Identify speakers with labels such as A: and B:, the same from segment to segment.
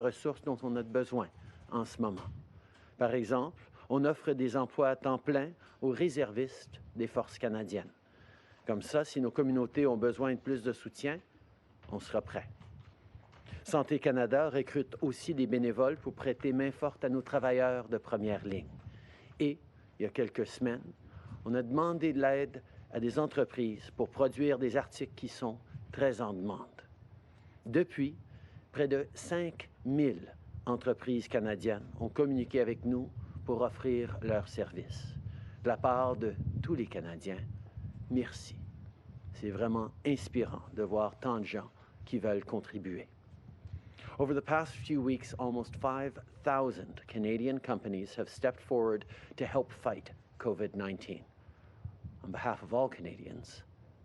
A: ressources dont on a besoin en ce moment. Par exemple, on offre des emplois à temps plein aux réservistes des forces canadiennes. Comme ça, si nos communautés ont besoin de plus de soutien, on sera prêt. Santé Canada recrute aussi des bénévoles pour prêter main forte à nos travailleurs de première ligne. Et, il y a quelques semaines, on a demandé de l'aide à des entreprises pour produire des articles qui sont très en demande. Depuis, près de 5000 entreprises canadiennes ont communiqué avec nous pour offrir leurs services. De la part de tous les Canadiens, merci. C'est vraiment inspirant de voir tant de gens qui veulent contribuer. Over the past few weeks, almost 5,000 Canadian companies have stepped forward to help fight COVID-19. On behalf of all Canadians,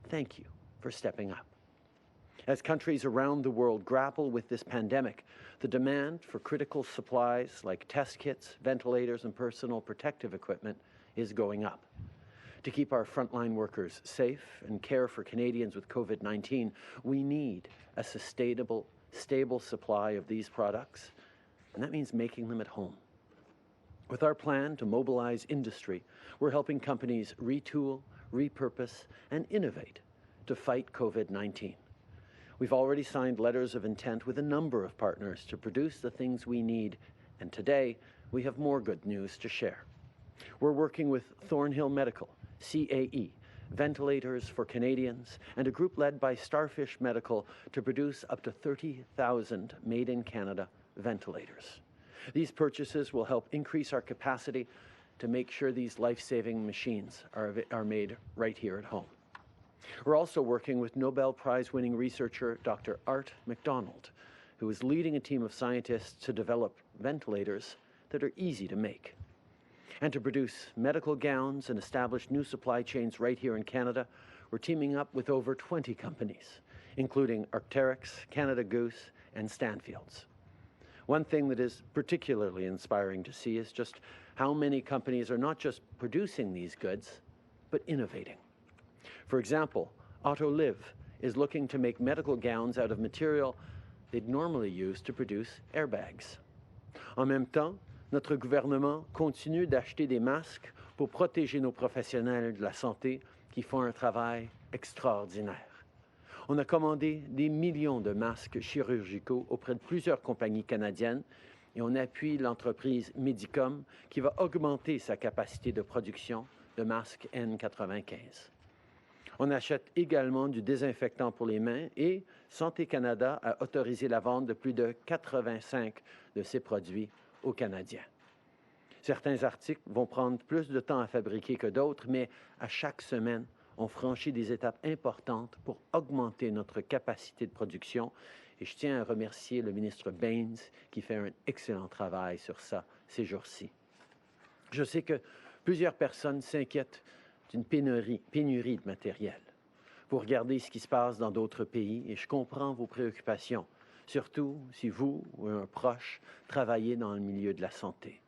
A: thank you for stepping up. As countries around the world grapple with this pandemic, the demand for critical supplies like test kits, ventilators, and personal protective equipment is going up. To keep our frontline workers safe and care for Canadians with COVID-19, we need a sustainable, stable supply of these products, and that means making them at home. With our plan to mobilize industry, we're helping companies retool, repurpose, and innovate to fight COVID-19. We've already signed letters of intent with a number of partners to produce the things we need, and today we have more good news to share. We're working with Thornhill Medical, CAE, Ventilators for Canadians, and a group led by Starfish Medical to produce up to 30,000 made-in-Canada ventilators. These purchases will help increase our capacity to make sure these life-saving machines are made right here at home. We're also working with Nobel Prize-winning researcher Dr. Art MacDonald, who is leading a team of scientists to develop ventilators that are easy to make. And to produce medical gowns and establish new supply chains right here in Canada, we're teaming up with over 20 companies, including Arc'teryx, Canada Goose, and Stanfields. One thing that is particularly inspiring to see is just how many companies are not just producing these goods, but innovating. For example, Autoliv is looking to make medical gowns out of material they'd normally use to produce airbags. En même temps, notre gouvernement continue d'acheter des masques pour protéger nos professionnels de la santé qui font un travail extraordinaire. On a commandé des millions de masques chirurgicaux auprès de plusieurs compagnies canadiennes et on appuie l'entreprise Medicom qui va augmenter sa capacité de production de masques N95. On achète également du désinfectant pour les mains et Santé Canada a autorisé la vente de plus de 85 de ces produits aux Canadiens. Certains articles vont prendre plus de temps à fabriquer que d'autres, mais à chaque semaine, on franchit des étapes importantes pour augmenter notre capacité de production. Et je tiens à remercier le ministre Baines qui fait un excellent travail sur ça ces jours-ci. Je sais que plusieurs personnes s'inquiètent d'une pénurie de matériel. Vous regardez ce qui se passe dans d'autres pays et je comprends vos préoccupations, surtout si vous ou un proche travaillez dans le milieu de la santé.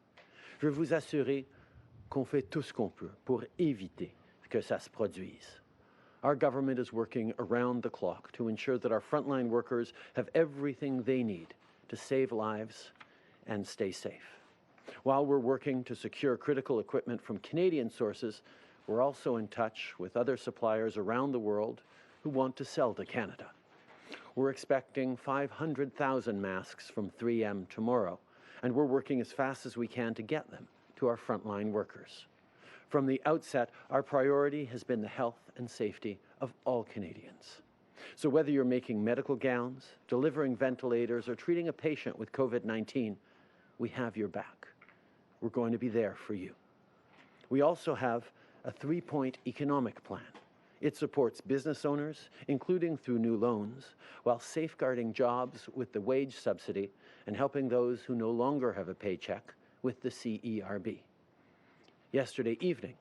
A: Je veux vous assurer qu'on fait tout ce qu'on peut pour éviter que ça se produise. Our government is working around the clock to ensure that our frontline workers have everything they need to save lives and stay safe. While we're working to secure critical equipment from Canadian sources, we're also in touch with other suppliers around the world who want to sell to Canada. We're expecting 500,000 masks from 3M tomorrow, and we're working as fast as we can to get them to our frontline workers. From the outset, our priority has been the health and safety of all Canadians. So whether you're making medical gowns, delivering ventilators, or treating a patient with COVID-19, we have your back. We're going to be there for you. We also have a 3-point economic plan. It supports business owners, including through new loans, while safeguarding jobs with the wage subsidy and helping those who no longer have a paycheck with the CERB. Yesterday evening,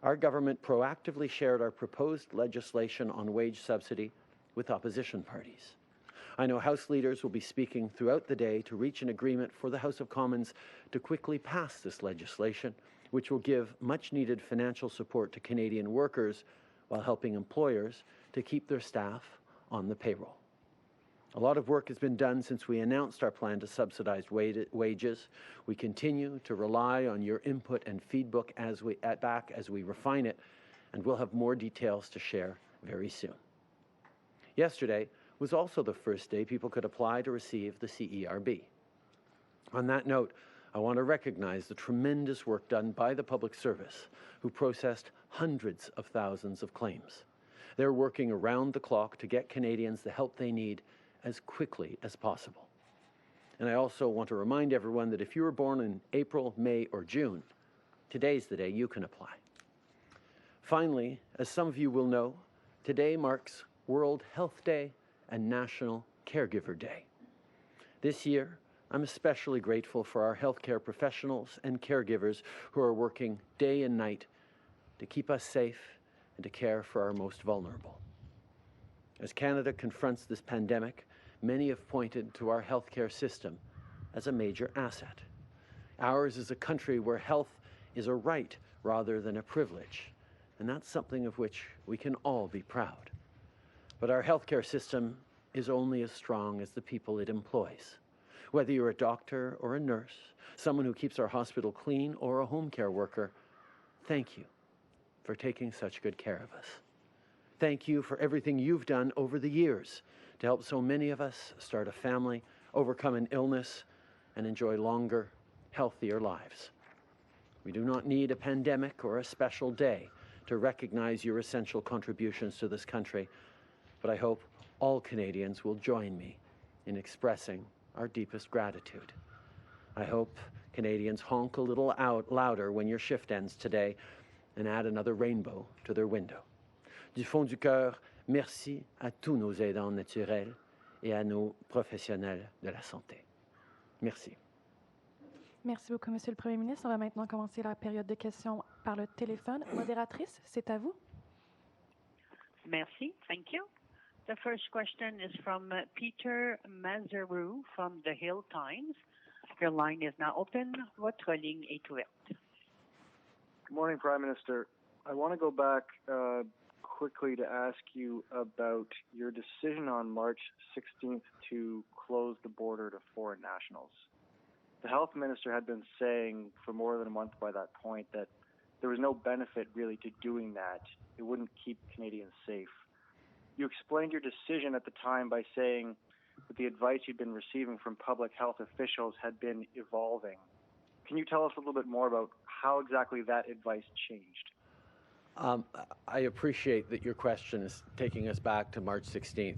A: our government proactively shared our proposed legislation on wage subsidy with opposition parties. I know House leaders will be speaking throughout the day to reach an agreement for the House of Commons to quickly pass this legislation, which will give much-needed financial support to Canadian workers while helping employers to keep their staff on the payroll. A lot of work has been done since we announced our plan to subsidize wages. We continue to rely on your input and feedback as we refine it, and we'll have more details to share very soon. Yesterday was also the first day people could apply to receive the CERB. On that note, I want to recognize the tremendous work done by the public service, who processed hundreds of thousands of claims. They're working around the clock to get Canadians the help they need as quickly as possible. And I also want to remind everyone that if you were born in April, May, or June, today's the day you can apply. Finally, as some of you will know, today marks World Health Day and National Caregiver Day. This year, I'm especially grateful for our healthcare professionals and caregivers who are working day and night to keep us safe and to care for our most vulnerable. As Canada confronts this pandemic, many have pointed to our healthcare system as a major asset. Ours is a country where health is a right rather than a privilege, and that's something of which we can all be proud. But our healthcare system is only as strong as the people it employs. Whether you're a doctor or a nurse, someone who keeps our hospital clean, or a home care worker, thank you for taking such good care of us. Thank you for everything you've done over the years to help so many of us start a family, overcome an illness, and enjoy longer, healthier lives. We do not need a pandemic or a special day to recognize your essential contributions to this country, but I hope all Canadians will join me in expressing our deepest gratitude. I hope Canadians honk a little louder when your shift ends today and add another rainbow to their window. Du fond du cœur, merci à tous nos aidants naturels et à nos professionnels de la santé. Merci.
B: Merci beaucoup, Monsieur le Premier ministre. On va maintenant commencer la période de questions par le téléphone. Modératrice, c'est à vous.
C: Merci. Thank you. The first question is from Peter Mazaru from the Hill Times. Your line is now open. Votre ligne est ouverte.
D: Good morning, Prime Minister. I want to go back quickly to ask you about your decision on March 16th to close the border to foreign nationals. The health minister had been saying for more than a month by that point that there was no benefit really to doing that. It wouldn't keep Canadians safe. You explained your decision at the time by saying that the advice you'd been receiving from public health officials had been evolving. Can you tell us a little bit more about how exactly that advice changed?
A: I appreciate that your question is taking us back to March 16th,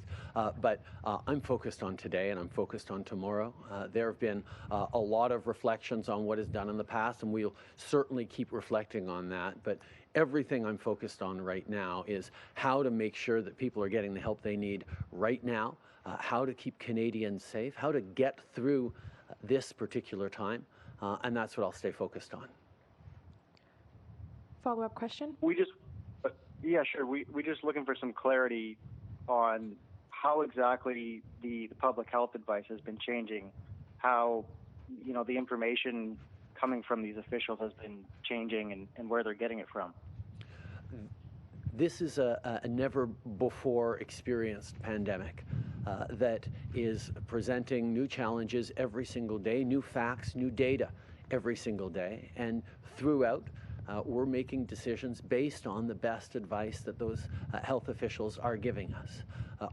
A: but I'm focused on today and I'm focused on tomorrow. There have been a lot of reflections on what is done in the past, and we'll certainly keep reflecting on that. But everything I'm focused on right now is how to make sure that people are getting the help they need right now, how to keep Canadians safe, how to get through this particular time, and that's what I'll stay focused on.
B: Follow-up question?
D: Yeah, sure. We just looking for some clarity on how exactly the public health advice has been changing, how, the information coming from these officials has been changing and where they're getting it from.
A: This is a never-before experienced pandemic that is presenting new challenges every single day, new facts, new data every single day, and throughout, we're making decisions based on the best advice that those health officials are giving us.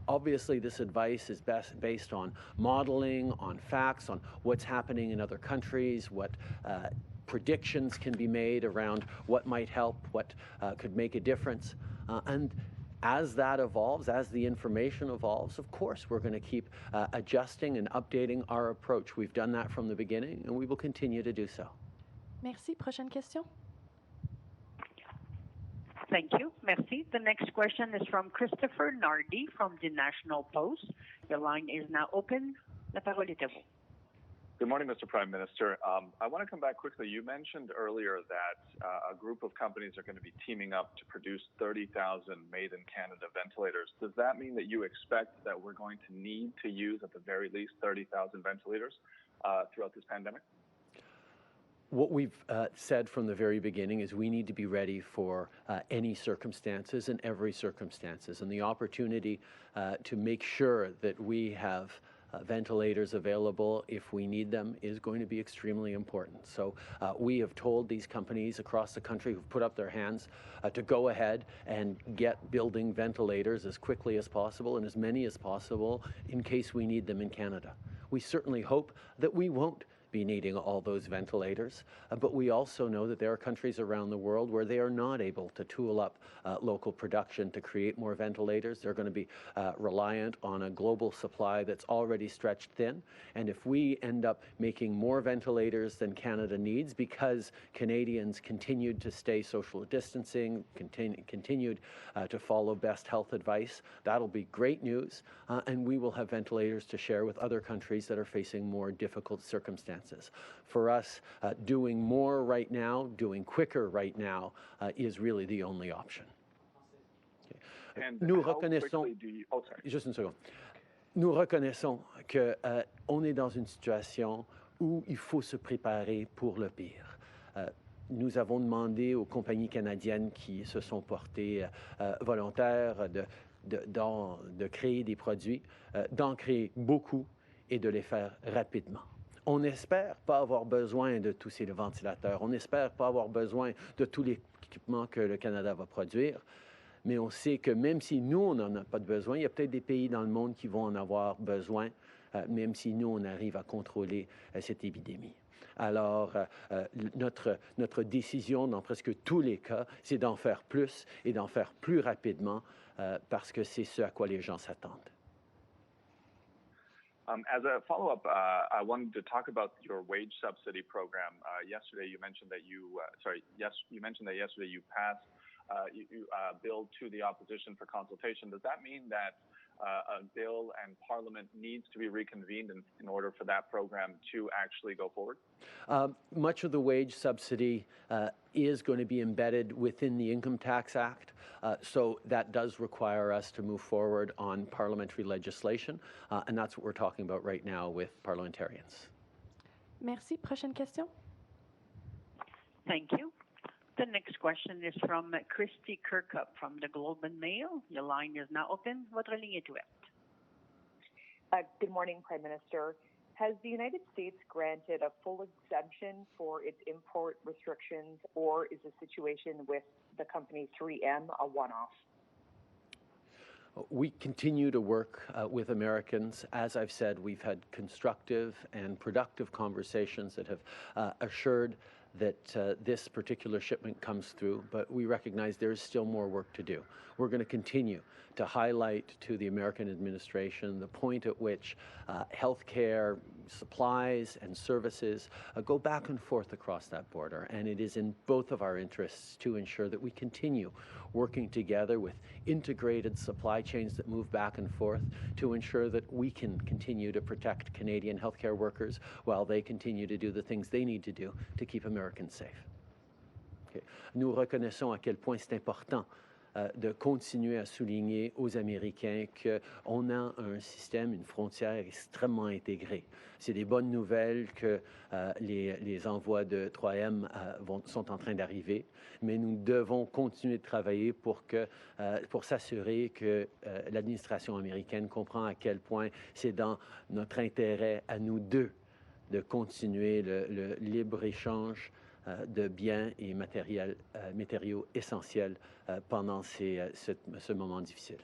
A: Obviously, this advice is based on modeling, on facts, on what's happening in other countries, what predictions can be made around what might help, what could make a difference. And as that evolves, as the information evolves, of course, we're going to keep adjusting and updating our approach. We've done that from the beginning, and we will continue to do so.
B: Merci. Prochaine question.
C: Thank you. Merci. The next question is from Christopher Nardi from the National Post. Your line is now open. La parole est à vous.
E: Good morning, Mr. Prime Minister. I want to come back quickly. You mentioned earlier that a group of companies are going to be teaming up to produce 30,000 made-in-Canada ventilators. Does that mean that you expect that we're going to need to use, at the very least, 30,000 ventilators throughout this pandemic?
A: What we've said from the very beginning is we need to be ready for any circumstances and every circumstances, and the opportunity to make sure that we have ventilators available if we need them is going to be extremely important. So we have told these companies across the country who've put up their hands to go ahead and get building ventilators as quickly as possible and as many as possible in case we need them in Canada. We certainly hope that we won't be needing all those ventilators, but we also know that there are countries around the world where they are not able to tool up local production to create more ventilators. They're going to be reliant on a global supply that's already stretched thin, and if we end up making more ventilators than Canada needs because Canadians continued to stay social distancing, continued to follow best health advice, that'll be great news, and we will have ventilators to share with other countries that are facing more difficult circumstances. For us, doing more right now, doing quicker right now, is really the only option. Okay. Nous reconnaissons, juste une seconde. Nous reconnaissons qu'on est dans une situation où il faut se préparer pour le pire. Nous avons demandé aux compagnies canadiennes qui se sont portées volontaires de créer des produits, d'en créer beaucoup et de les faire rapidement. On n'espère pas avoir besoin de tous ces ventilateurs, on n'espère pas avoir besoin de tout l'équipement que le Canada va produire, mais on sait que même si nous, on n'en a pas de besoin, il y a peut-être des pays dans le monde qui vont en avoir besoin, même si nous, on arrive à contrôler cette épidémie. Alors, notre décision dans presque tous les cas, c'est d'en faire plus et d'en faire plus rapidement parce que c'est ce à quoi les gens s'attendent.
E: As a follow-up, I wanted to talk about your wage subsidy program. Yesterday, you mentioned that you mentioned that yesterday you passed a bill to the opposition for consultation. Does that mean that a bill and Parliament needs to be reconvened in order for that program to actually go forward?
A: Much of the wage subsidy is going to be embedded within the Income Tax Act, so that does require us to move forward on parliamentary legislation, and that's what we're talking about right now with parliamentarians.
B: Merci. Prochaine question.
C: Thank you. The next question is from Christy Kirkup from the Globe and Mail. Your line is now open. Votre ligne est ouverte.
F: Good morning, Prime Minister. Has the United States granted a full exemption for its import restrictions, or is the situation with the company 3M a one-off?
A: We continue to work with Americans. As I've said, we've had constructive and productive conversations that have assured that this particular shipment comes through, but we recognize there is still more work to do. We're going to continue to highlight to the American administration the point at which healthcare supplies and services go back and forth across that border, and it is in both of our interests to ensure that we continue working together with integrated supply chains that move back and forth to ensure that we can continue to protect Canadian healthcare workers while they continue to do the things they need to do to keep Americans safe. Okay. Nous reconnaissons à quel point c'est important de continuer à souligner aux Américains qu'on a un système, une frontière extrêmement intégrée. C'est des bonnes nouvelles que les envois de 3M sont en train d'arriver, mais nous devons continuer de travailler pour s'assurer que l'administration américaine comprend à quel point c'est dans notre intérêt à nous deux de continuer le libre-échange de biens et matériaux essentiels pendant ce moment difficile.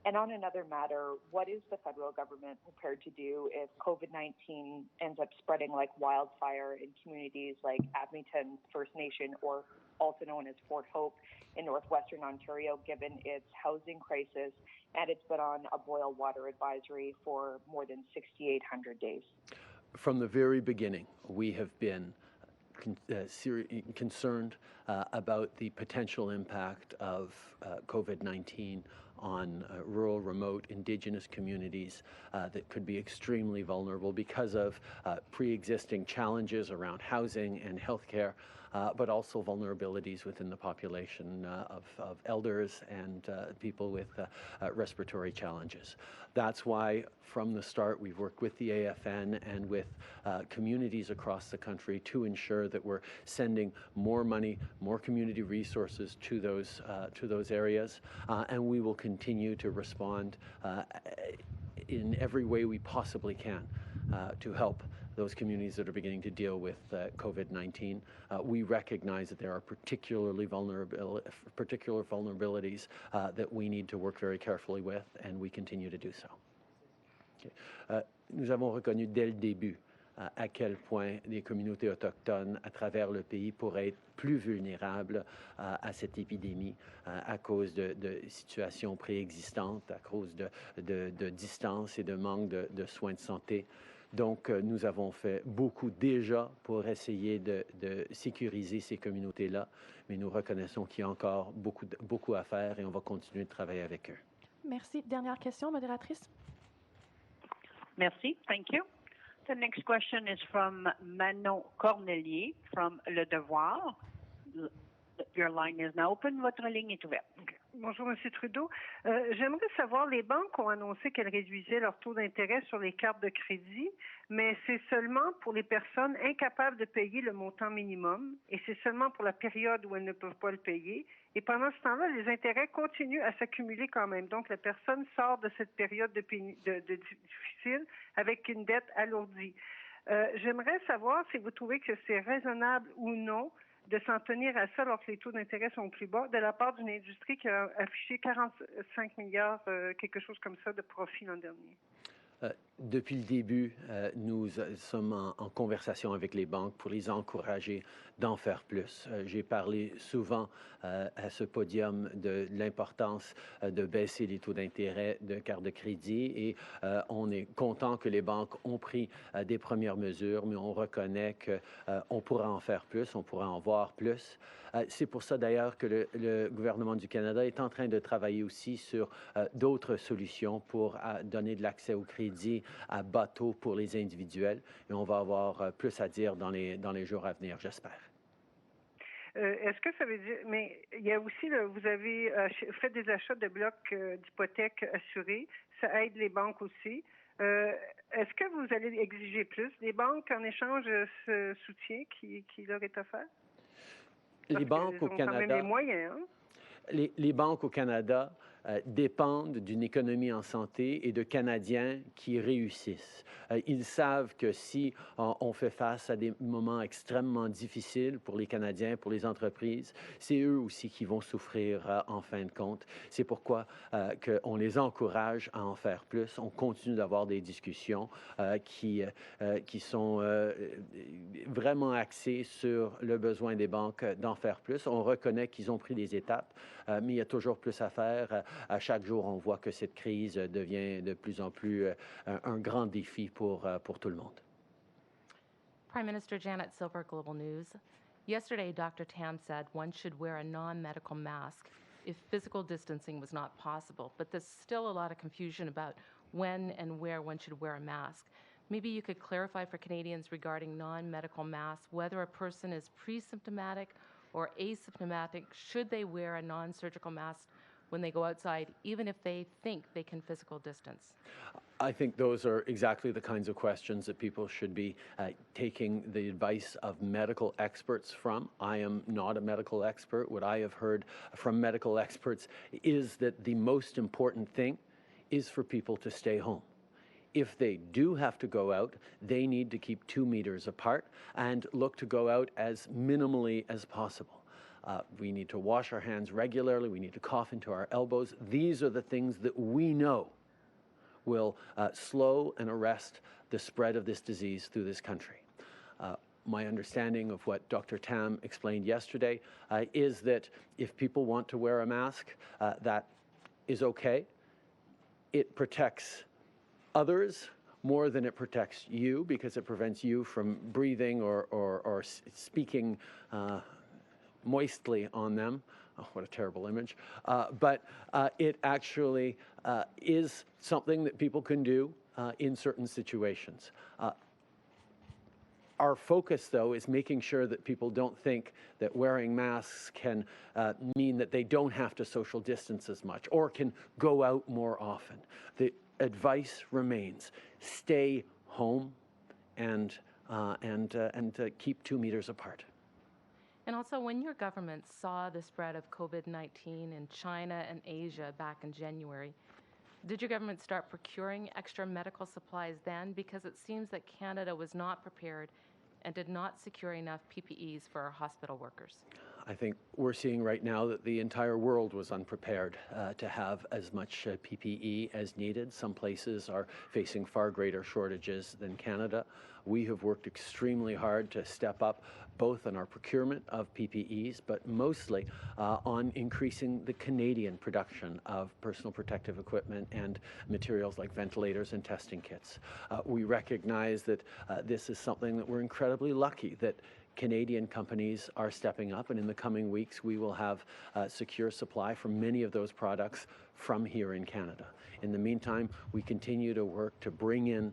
F: And on another matter, what is the federal government prepared to do if COVID-19 ends up spreading like wildfire in communities like Abington First Nation, or also known as Fort Hope in northwestern Ontario, given its housing crisis, and it's been on a boil water advisory for more than 6,800 days?
A: From the very beginning, we have been concerned about the potential impact of COVID-19 on rural, remote, Indigenous communities that could be extremely vulnerable because of pre-existing challenges around housing and healthcare, but also vulnerabilities within the population of elders and people with respiratory challenges. That's why, from the start, we've worked with the AFN and with communities across the country to ensure that we're sending more money, more community resources to those areas, and we will continue to respond in every way we possibly can to help those communities that are beginning to deal with COVID-19. We recognize that there are particular vulnerabilities that we need to work very carefully with, and we continue to do so. Okay. Nous avons reconnu dès le début à quel point les communautés autochtones à travers le pays pourraient être plus vulnérables à cette épidémie à cause de situations préexistantes, à cause de distance et de manque de soins de santé. Donc, nous avons fait beaucoup déjà pour essayer de sécuriser ces communautés-là, mais nous reconnaissons qu'il y a encore beaucoup à faire et on va continuer de travailler avec eux.
B: Merci. Dernière question, modératrice.
C: Merci. Thank you. The next question is from Manon Cornelier from Le Devoir. Your line is now open. Votre ligne est ouverte.
G: Okay. Bonjour, M. Trudeau. J'aimerais savoir, les banques ont annoncé qu'elles réduisaient leur taux d'intérêt sur les cartes de crédit, mais c'est seulement pour les personnes incapables de payer le montant minimum, et c'est seulement pour la période où elles ne peuvent pas le payer. Et pendant ce temps-là, les intérêts continuent à s'accumuler quand même. Donc, la personne sort de cette période de difficile avec une dette alourdie. J'aimerais savoir si vous trouvez que c'est raisonnable ou non de s'en tenir à ça alors que les taux d'intérêt sont plus bas, de la part d'une industrie qui a affiché 45 milliards, quelque chose comme ça, de profit l'an dernier.
A: Depuis le début, nous sommes en conversation avec les banques pour les encourager d'en faire plus. J'ai parlé souvent à ce podium de l'importance de baisser les taux d'intérêt de carte de crédit et on est content que les banques ont pris des premières mesures, mais on reconnaît qu'on pourra en faire plus, on pourra en voir plus. C'est pour ça d'ailleurs que le gouvernement du Canada est en train de travailler aussi sur d'autres solutions pour donner de l'accès au crédit à bas taux pour les individuels. Et on va avoir plus à dire dans les jours à venir, j'espère.
G: Est-ce que ça veut dire... Mais il y a aussi, vous avez fait des achats de blocs d'hypothèques assurés. Ça aide les banques aussi. Est-ce que vous allez exiger plus des banques en échange de ce soutien qui leur est offert?
A: Les banques au Canada,
G: quand même les moyens, hein?
A: Les banques au Canada dépendent d'une économie en santé et de Canadiens qui réussissent. Ils savent que si on fait face à des moments extrêmement difficiles pour les Canadiens, pour les entreprises, c'est eux aussi qui vont souffrir en fin de compte. C'est pourquoi on les encourage à en faire plus. On continue d'avoir des discussions qui sont vraiment axées sur le besoin des banques d'en faire plus. On reconnaît qu'ils ont pris des étapes, mais il y a toujours plus à faire. À chaque jour, on voit que cette crise devient de plus en plus un grand défi pour tout le monde.
H: Prime Minister Janet Silver, Global News. Yesterday, Dr. Tam said one should wear a non-medical mask if physical distancing was not possible, but there's still a lot of confusion about when and where one should wear a mask. Maybe you could clarify for Canadians regarding non-medical masks, whether a person is pre-symptomatic or asymptomatic, should they wear a non-surgical mask when they go outside, even if they think they can physical distance?
A: I think those are exactly the kinds of questions that people should be taking the advice of medical experts from. I am not a medical expert. What I have heard from medical experts is that the most important thing is for people to stay home. If they do have to go out, they need to keep 2 meters apart and look to go out as minimally as possible. We need to wash our hands regularly. We need to cough into our elbows. These are the things that we know will slow and arrest the spread of this disease through this country. My understanding of what Dr. Tam explained yesterday is that if people want to wear a mask, that is okay. It protects others more than it protects you because it prevents you from breathing or speaking moistly on them. Oh, what a terrible image. But it actually is something that people can do in certain situations. Our focus, though, is making sure that people don't think that wearing masks can mean that they don't have to social distance as much or can go out more often. The advice remains: stay home and keep 2 meters apart.
H: And also, when your government saw the spread of COVID-19 in China and Asia back in January, did your government start procuring extra medical supplies then? Because it seems that Canada was not prepared and did not secure enough PPEs for our hospital workers.
A: I think we're seeing right now that the entire world was unprepared to have as much PPE as needed. Some places are facing far greater shortages than Canada. We have worked extremely hard to step up both on our procurement of PPEs, but mostly on increasing the Canadian production of personal protective equipment and materials like ventilators and testing kits. We recognize that this is something that we're incredibly lucky that Canadian companies are stepping up, and in the coming weeks we will have secure supply for many of those products from here in Canada. In the meantime, we continue to work to bring in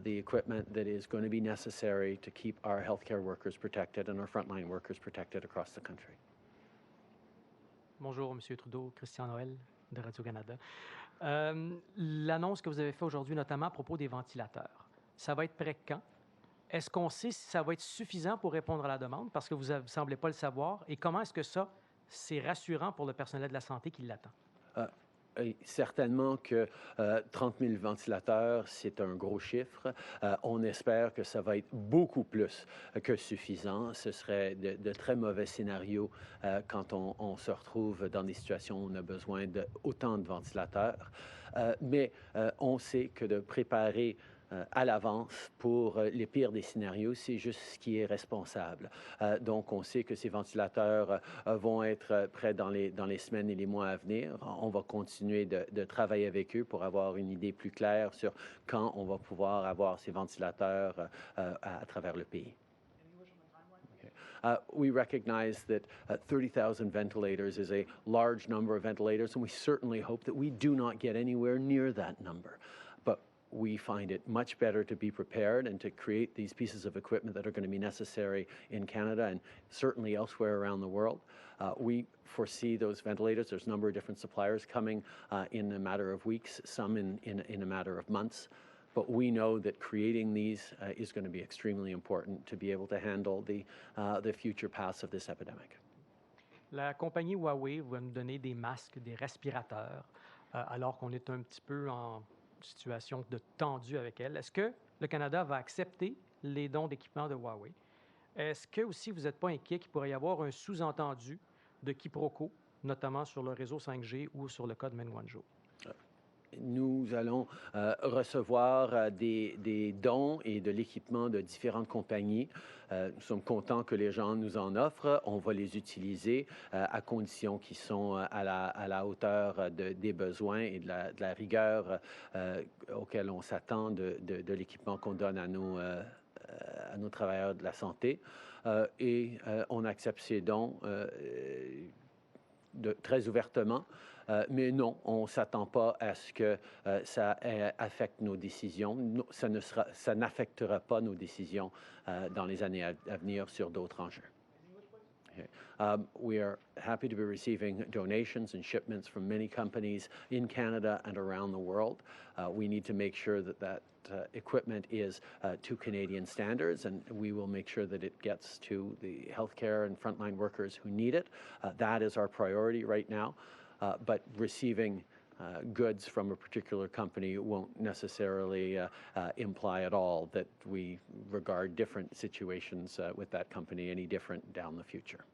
A: the equipment that is going to be necessary to keep our healthcare workers protected and our frontline workers protected across the country.
I: Bonjour, Monsieur Trudeau, Christian Noël de Radio-Canada. L'annonce que vous avez faite aujourd'hui, notamment à propos des ventilateurs, ça va être prêt quand? Est-ce qu'on sait si ça va être suffisant pour répondre à la demande? Parce que vous ne semblez pas le savoir. Et comment est-ce que ça, c'est rassurant pour le personnel de la santé qui l'attend?
A: Certainement que 30 000 ventilateurs, c'est un gros chiffre. On espère que ça va être beaucoup plus que suffisant. Ce serait de très mauvais scénarios quand on se retrouve dans des situations où on a besoin d'autant de ventilateurs. Mais on sait que de préparer à l'avance pour les pires des scénarios, c'est juste ce qui est responsable. Donc, on sait que ces ventilateurs vont être prêts dans les semaines et les mois à venir. On va continuer de travailler avec eux pour avoir une idée plus claire sur quand on va pouvoir avoir ces ventilateurs à travers le pays. We recognize that 30,000 ventilators is a large number of ventilators, and we certainly hope that we do not get anywhere near that number. But we find it much better to be prepared and to create these pieces of equipment that are going to be necessary in Canada and certainly elsewhere around the world. We foresee those ventilators. There's a number of different suppliers coming in a matter of weeks, some in a matter of months. But we know that creating these is going to be extremely important to be able to handle the future paths of this epidemic.
I: La compagnie Huawei va nous donner des masques, des respirateurs, alors qu'on est un petit peu en situation de tendue avec elle. Est-ce que le Canada va accepter les dons d'équipements de Huawei? Est-ce que aussi vous n'êtes pas inquiet qu'il pourrait y avoir un sous-entendu de quiproquo, notamment sur le réseau 5G ou sur le cas de Menwanjo?
A: Nous allons recevoir des dons et de l'équipement de différentes compagnies. Nous sommes contents que les gens nous en offrent. On va les utiliser à condition qu'ils sont à la hauteur des besoins et de la rigueur auquel on s'attend de l'équipement qu'on donne à nos travailleurs de la santé. Et on accepte ces dons très ouvertement. Mais non, on ne s'attend pas à ce que ça affecte nos décisions. Ça n'affectera pas nos décisions dans les années à venir sur d'autres enjeux. Okay. We are happy to be receiving donations and shipments from many companies in Canada and around the world. We need to make sure that equipment is to Canadian standards, and we will make sure that it gets to the healthcare and frontline workers who need it. That is our priority right now. But receiving goods from a particular company won't necessarily imply at all that we regard different situations with that company any different down the future.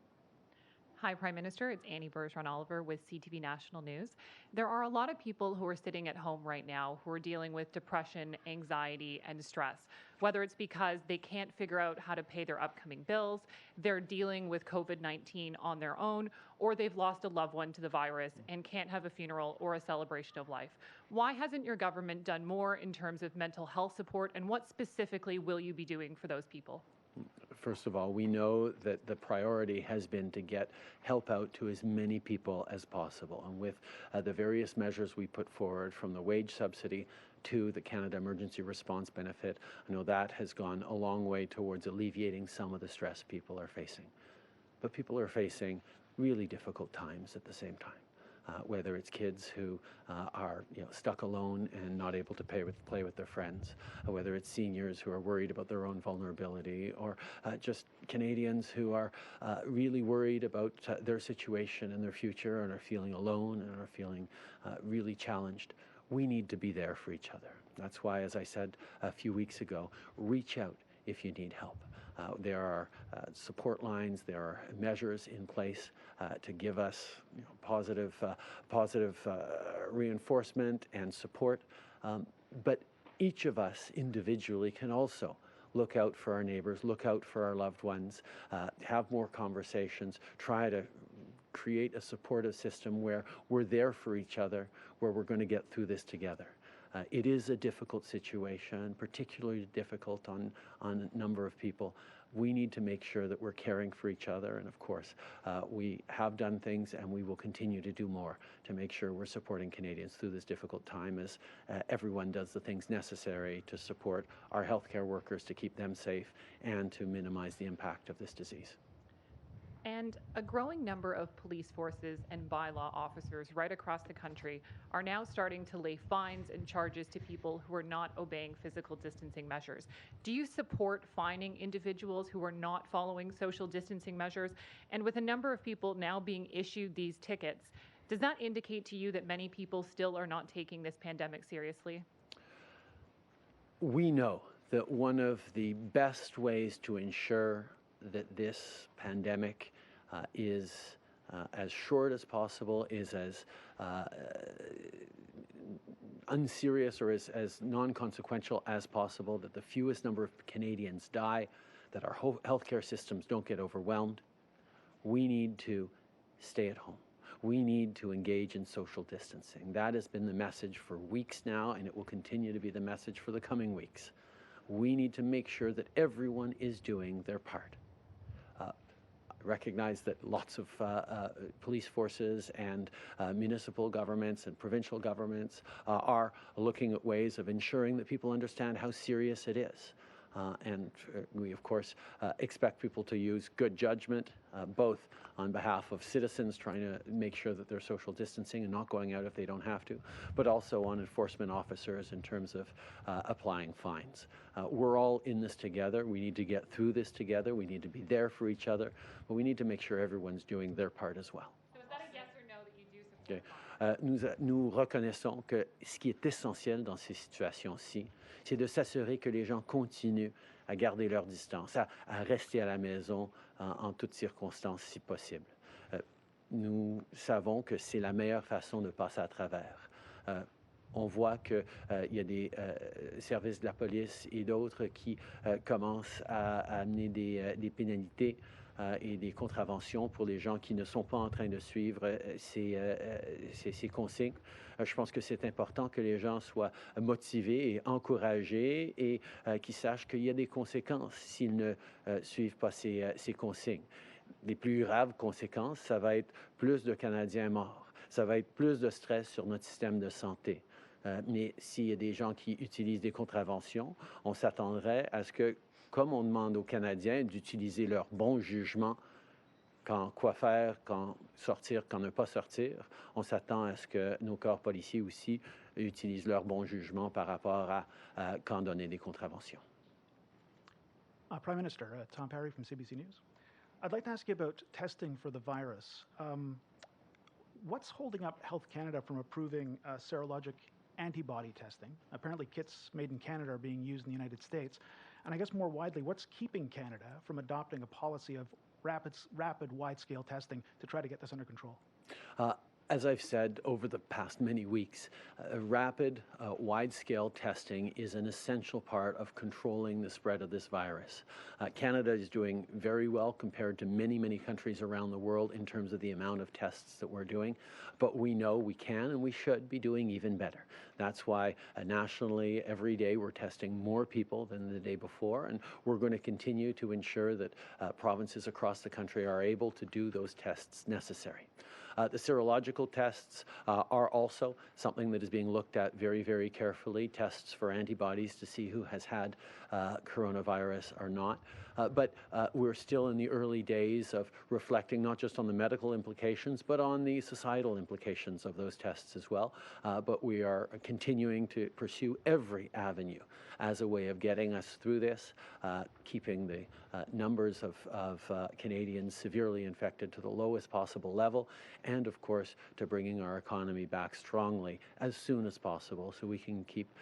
J: Hi, Prime Minister. It's Annie Bergeron-Oliver with CTV National News. There are a lot of people who are sitting at home right now who are dealing with depression, anxiety, and stress, whether it's because they can't figure out how to pay their upcoming bills, they're dealing with COVID-19 on their own, or they've lost a loved one to the virus and can't have a funeral or a celebration of life. Why hasn't your government done more in terms of mental health support, and what specifically will you be doing for those people?
A: First of all, we know that the priority has been to get help out to as many people as possible. And with the various measures we put forward, from the wage subsidy to the Canada Emergency Response Benefit, I know that has gone a long way towards alleviating some of the stress people are facing. But people are facing really difficult times at the same time. Whether it's kids who are stuck alone and not able to play with their friends, whether it's seniors who are worried about their own vulnerability, or just Canadians who are really worried about their situation and their future and are feeling alone and are feeling really challenged. We need to be there for each other. That's why, as I said a few weeks ago, reach out if you need help. There are support lines, there are measures in place to give us positive reinforcement and support. But each of us individually can also look out for our neighbors, look out for our loved ones, have more conversations, try to create a supportive system where we're there for each other, where we're going to get through this together. It is a difficult situation, particularly difficult on a number of people. We need to make sure that we're caring for each other, and of course, we have done things and we will continue to do more to make sure we're supporting Canadians through this difficult time as everyone does the things necessary to support our healthcare workers, to keep them safe and to minimize the impact of this disease.
J: And a growing number of police forces and bylaw officers right across the country are now starting to lay fines and charges to people who are not obeying physical distancing measures. Do you support fining individuals who are not following social distancing measures? And with a number of people now being issued these tickets, does that indicate to you that many people still are not taking this pandemic seriously?
A: We know that one of the best ways to ensure that this pandemic is as short as possible, is as unserious or as non-consequential as possible, that the fewest number of Canadians die, that our healthcare systems don't get overwhelmed. We need to stay at home. We need to engage in social distancing. That has been the message for weeks now, and it will continue to be the message for the coming weeks. We need to make sure that everyone is doing their part. Recognize that lots of police forces and municipal governments and provincial governments are looking at ways of ensuring that people understand how serious it is. And we, of course, expect people to use good judgment, both on behalf of citizens trying to make sure that they're social distancing and not going out if they don't have to, but also on enforcement officers in terms of applying fines. We're all in this together. We need to get through this together. We need to be there for each other, but we need to make sure everyone's doing their part as well.
J: So is that a yes or no that you do support?
A: Okay. Nous reconnaissons que ce qui est essentiel dans ces situations-ci, c'est de s'assurer que les gens continuent à garder leur distance, à rester à la maison en toutes circonstances si possible. Nous savons que c'est la meilleure façon de passer à travers. On voit qu'il y a des services de la police et d'autres qui commencent à amener des pénalités et des contraventions pour les gens qui ne sont pas en train de suivre ces consignes. Je pense que c'est important que les gens soient motivés et encouragés et qu'ils sachent qu'il y a des conséquences s'ils ne suivent pas ces consignes. Les plus graves conséquences, ça va être plus de Canadiens morts, ça va être plus de stress sur notre système de santé. Mais s'il y a des gens qui utilisent des contraventions, on s'attendrait à ce que, comme on demande aux Canadiens d'utiliser leur bon jugement, quand quoi faire, quand sortir, quand ne pas sortir, on s'attend à ce que nos corps policiers aussi utilisent leur bon jugement par rapport à quand donner des contraventions.
K: Prime Minister, Tom Parry from CBC News. I'd like to ask you about testing for the virus. What's holding up Health Canada from approving serologic antibody testing? Apparently kits made in Canada are being used in the United States. And I guess more widely, what's keeping Canada from adopting a policy of rapid wide-scale testing to try to get this under control?
A: As I've said over the past many weeks, rapid, wide-scale testing is an essential part of controlling the spread of this virus. Canada is doing very well compared to many, many countries around the world in terms of the amount of tests that we're doing, but we know we can and we should be doing even better. That's why nationally, every day we're testing more people than the day before, and we're going to continue to ensure that provinces across the country are able to do those tests necessary. The serological tests are also something that is being looked at very, very carefully, tests for antibodies to see who has had coronavirus or not. But we're still in the early days of reflecting not just on the medical implications, but on the societal implications of those tests as well. But we are continuing to pursue every avenue as a way of getting us through this, keeping the numbers of Canadians severely infected to the lowest possible level, and of course to bringing our economy back strongly as soon as possible so we can keep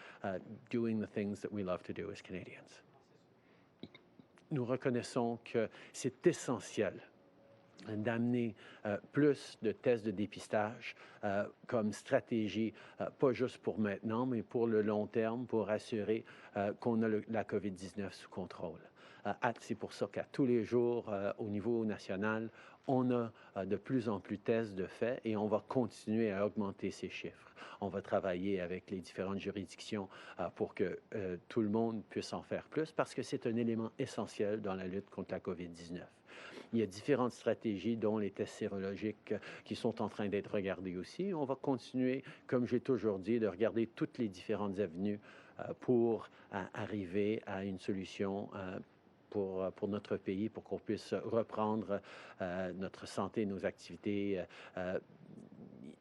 A: doing the things that we love to do as Canadians. Nous reconnaissons que c'est essentiel d'amener plus de tests de dépistage comme stratégie, pas juste pour maintenant, mais pour le long terme, pour assurer qu'on a la COVID-19 sous contrôle. C'est pour ça qu'à tous les jours, au niveau national, on a de plus en plus de tests de fait et on va continuer à augmenter ces chiffres. On va travailler avec les différentes juridictions pour que tout le monde puisse en faire plus parce que c'est un élément essentiel dans la lutte contre la COVID-19. Il y a différentes stratégies, dont les tests sérologiques, qui sont en train d'être regardés aussi. On va continuer, comme j'ai toujours dit, de regarder toutes les différentes avenues pour arriver à une solution pour notre pays, pour qu'on puisse reprendre notre santé, nos activités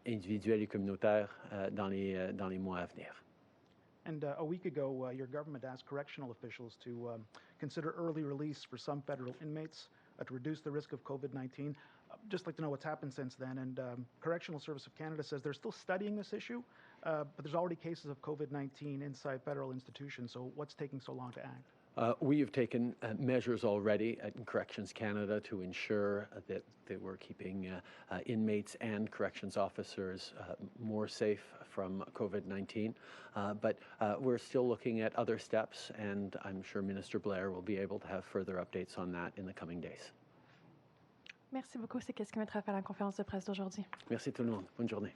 A: individuelles et communautaires dans les mois à venir.
K: And a week ago, your government asked correctional officials to consider early release for some federal inmates to reduce the risk of COVID-19. Just like to know what's happened since then. And Correctional Service of Canada says they're still studying this issue, but there's already cases of COVID-19 inside federal institutions. So what's taking so long to act?
A: We have taken measures already at Corrections Canada to ensure that we're keeping inmates and corrections officers more safe from COVID-19. But we're still looking at other steps, and I'm sure Minister Blair will be able to have further updates on that in the coming days.
B: Merci beaucoup. C'est ce qui mettra fin à la conférence de presse d'aujourd'hui.
A: Merci tout le monde. Bonne journée.